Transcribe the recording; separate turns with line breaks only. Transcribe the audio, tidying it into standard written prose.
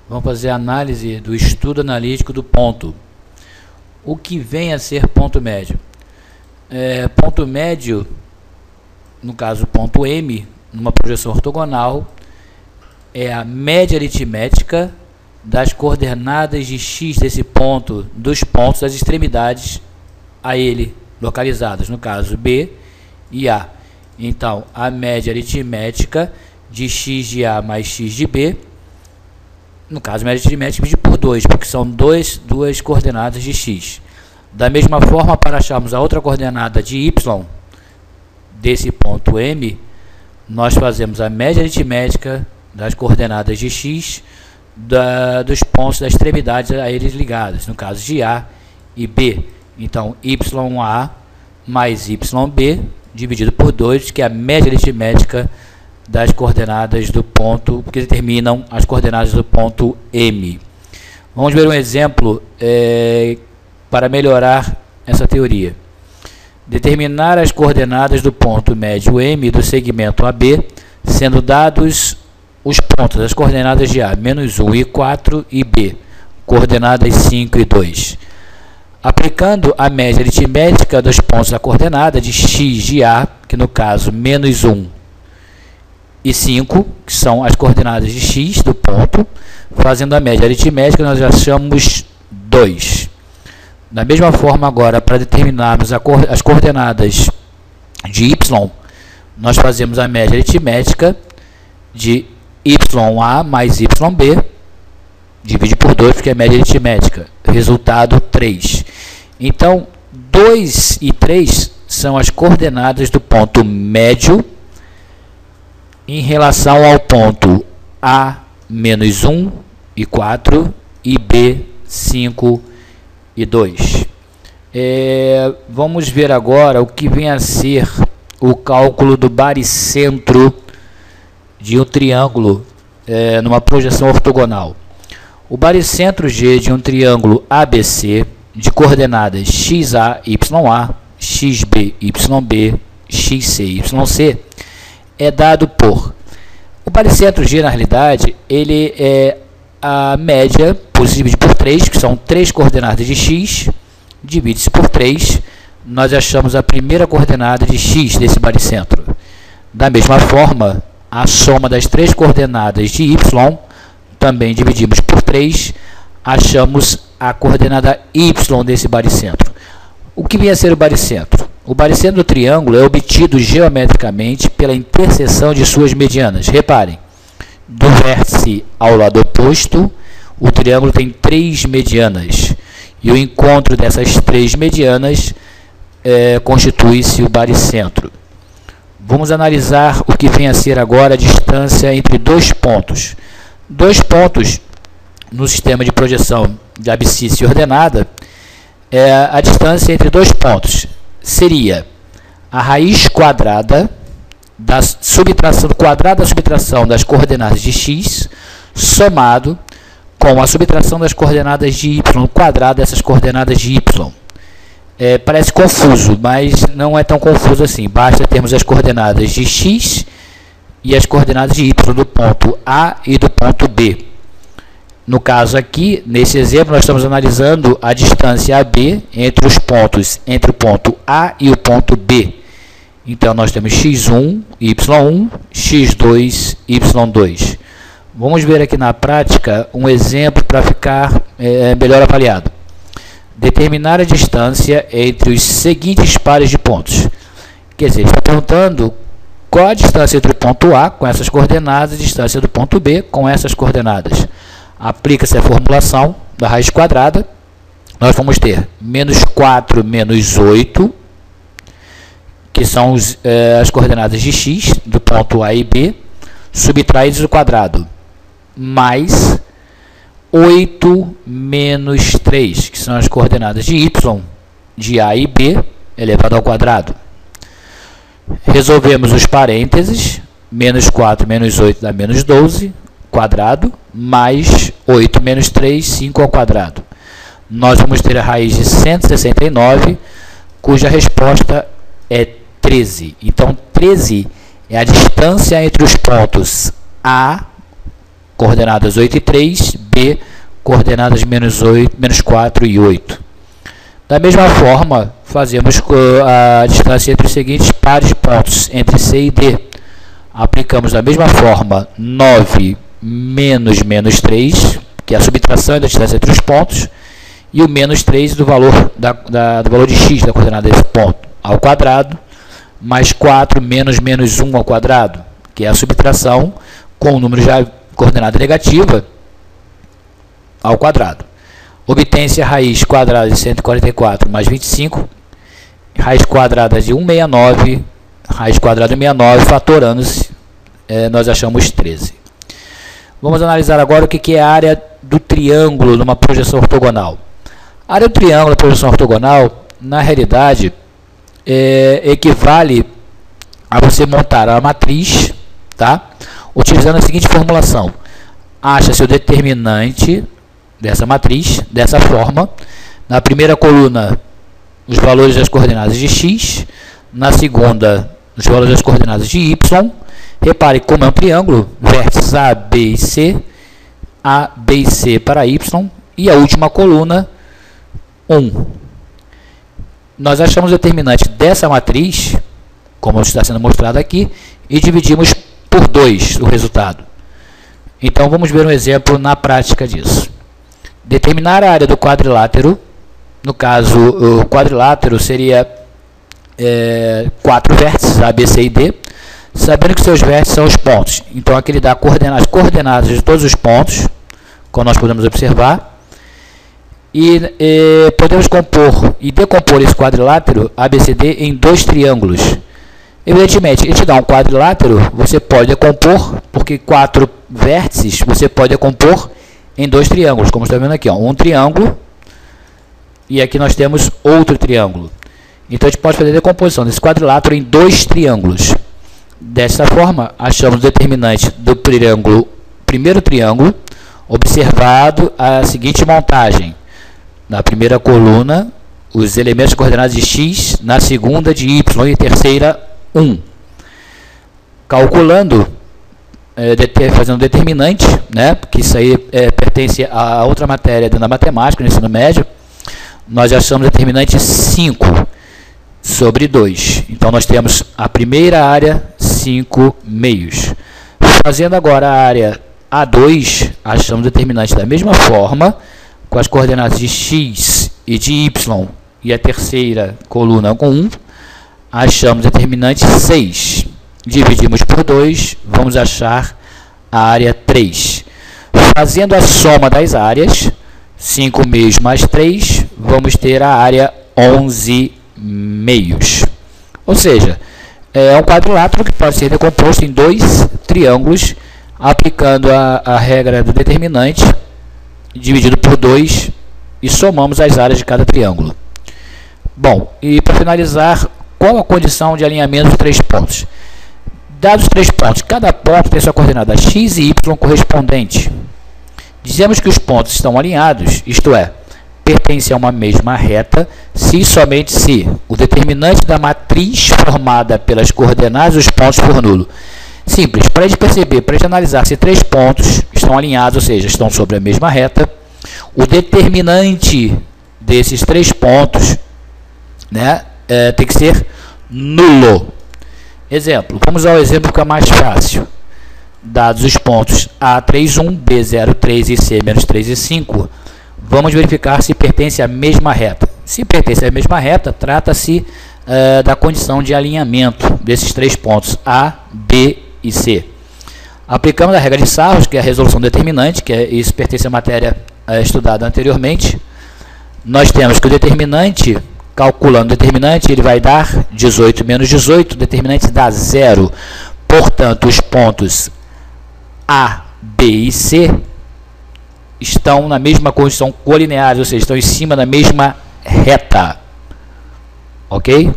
Vamos fazer a análise do estudo analítico do ponto. O que vem a ser ponto médio? Ponto médio, no caso ponto M, numa projeção ortogonal, é a média aritmética das coordenadas de x desse ponto, dos pontos das extremidades a ele localizadas, no caso B e A. Então, a média aritmética de x de A mais x de B, no caso, média aritmética divide por 2, porque são duas coordenadas de x. Da mesma forma, para acharmos a outra coordenada de y desse ponto M, nós fazemos a média aritmética das coordenadas de x dos pontos das extremidades a eles ligados, no caso de A e B. Então, YA mais YB dividido por 2, que é a média aritmética das coordenadas do ponto, que determinam as coordenadas do ponto M. Vamos ver um exemplo para melhorar essa teoria. Determinar as coordenadas do ponto médio M do segmento AB, sendo dados os pontos, as coordenadas de A, menos 1 e 4, e B, coordenadas 5 e 2. Aplicando a média aritmética dos pontos da coordenada de x de A, que no caso menos 1 e 5, que são as coordenadas de x do ponto, fazendo a média aritmética, nós achamos 2. Da mesma forma, agora, para determinarmos as coordenadas de y, nós fazemos a média aritmética de YA mais YB, divide por 2, porque é a média aritmética. Resultado 3. Então, 2 e 3 são as coordenadas do ponto médio em relação ao ponto A, menos 1 e 4, e B, 5 e 2. Vamos ver agora o que vem a ser o cálculo do baricentro de um triângulo numa projeção ortogonal. O baricentro G de um triângulo ABC de coordenadas XA, YA, XB, YB, XC, YC é dado por... O baricentro G, na realidade, ele é a média divide por 3, que são 3 coordenadas de x, divide-se por 3, nós achamos a primeira coordenada de x desse baricentro. Da mesma forma, a soma das 3 coordenadas de y, também dividimos por 3, achamos a coordenada y desse baricentro. O que vem a ser o baricentro? O baricentro do triângulo é obtido geometricamente pela interseção de suas medianas. Reparem, do vértice ao lado oposto, o triângulo tem 3 medianas. E o encontro dessas 3 medianas constitui-se o baricentro. Vamos analisar o que vem a ser agora a distância entre dois pontos. Dois pontos no sistema de projeção de abscissa ordenada, a distância entre dois pontos seria a raiz quadrada da subtração quadrada da subtração das coordenadas de x somado com a subtração das coordenadas de y quadrado dessas coordenadas de y. Parece confuso, mas não é tão confuso assim. Basta termos as coordenadas de x e as coordenadas de y do ponto A e do ponto B. No caso aqui, nesse exemplo, nós estamos analisando a distância AB entre os pontos, entre o ponto A e o ponto B. Então, nós temos x1, y1, x2, y2. Vamos ver aqui na prática um exemplo para ficar melhor avaliado. Determinar a distância entre os seguintes pares de pontos. Quer dizer, ele está perguntando qual a distância entre o ponto A com essas coordenadas e a distância do ponto B com essas coordenadas. Aplica-se a formulação da raiz quadrada. Nós vamos ter menos 4 menos 8, que são as coordenadas de x do ponto A e B, subtraídas ao quadrado, mais 8 menos 3, que são as coordenadas de y de A e B, elevado ao quadrado. Resolvemos os parênteses, menos 4 menos 8 dá menos 12, quadrado, mais 8 menos 3, 5 ao quadrado. Nós vamos ter a raiz de 169, cuja resposta é 13. Então, 13 é a distância entre os pontos A coordenadas 8 e 3, B, coordenadas menos 4 e 8. Da mesma forma, fazemos a distância entre os seguintes pares de pontos, entre C e D. Aplicamos da mesma forma 9 menos menos 3, que é a subtração da distância entre os pontos, e o menos 3 do valor, do valor de x da coordenada desse ponto, ao quadrado, mais 4 menos menos 1 ao quadrado, que é a subtração com o número já coordenada negativa ao quadrado. Obtém-se a raiz quadrada de 144 mais 25, raiz quadrada de 169, raiz quadrada de 69, fatorando-se, nós achamos 13. Vamos analisar agora o que é a área do triângulo numa projeção ortogonal. A área do triângulo na projeção ortogonal, na realidade, equivale a você montar a matriz, tá? Utilizando a seguinte formulação: acha-se o determinante dessa matriz, dessa forma. Na primeira coluna, os valores das coordenadas de x, na segunda, os valores das coordenadas de y. Repare como é um triângulo, vértices A, B e C para y, e a última coluna, 1. Nós achamos o determinante dessa matriz, como está sendo mostrado aqui, e dividimos por 2 o resultado. Então, vamos ver um exemplo na prática disso. Determinar a área do quadrilátero. No caso, o quadrilátero seria 4 vértices, A, B, C e D, sabendo que seus vértices são os pontos. Então, aqui ele dá as coordenadas de todos os pontos, como nós podemos observar. E podemos compor e decompor esse quadrilátero ABCD em 2 triângulos. Evidentemente, ele te dá um quadrilátero, você pode decompor, porque 4 vértices você pode decompor em 2 triângulos, como está vendo aqui, ó, um triângulo, e aqui nós temos outro triângulo. Então, a gente pode fazer a decomposição desse quadrilátero em 2 triângulos. Dessa forma, achamos o determinante do primeiro triângulo, observado a seguinte montagem. Na primeira coluna, os elementos coordenados de x, na segunda de y e terceira, 1. Calculando, fazendo o determinante, né, porque isso aí pertence a outra matéria dentro da matemática, no ensino médio, nós achamos o determinante 5 sobre 2. Então, nós temos a primeira área, 5 meios. Fazendo agora a área A2, achamos o determinante da mesma forma, com as coordenadas de x e de y, e a terceira coluna com 1, achamos o determinante 6. Dividimos por 2, vamos achar a área 3. Fazendo a soma das áreas, 5 meios mais 3, vamos ter a área 11 meios. Ou seja, é um quadrilátero que pode ser decomposto em 2 triângulos, aplicando a regra do determinante, dividido por 2, e somamos as áreas de cada triângulo. Bom, e para finalizar, qual a condição de alinhamento dos 3 pontos? Dados os 3 pontos, cada ponto tem sua coordenada x e y correspondente. Dizemos que os pontos estão alinhados, isto é, pertencem a uma mesma reta, se e somente se o determinante da matriz formada pelas coordenadas dos pontos for nulo. Simples, para a gente perceber, para a gente analisar se 3 pontos estão alinhados, ou seja, estão sobre a mesma reta, o determinante desses 3 pontos, né, tem que ser nulo. Exemplo, vamos ao exemplo que é mais fácil. Dados os pontos A3, 1, B0, 3 e C, menos 3 e 5, vamos verificar se pertence à mesma reta. Se pertence à mesma reta, trata-se da condição de alinhamento desses 3 pontos A, B e C. Aplicamos a regra de Sarros, que é a resolução determinante, que isso pertence à matéria estudada anteriormente. Nós temos que o determinante, calculando o determinante, ele vai dar 18 menos 18, o determinante dá 0. Portanto, os pontos A, B e C estão na mesma condição colineares, ou seja, estão em cima da mesma reta. Ok?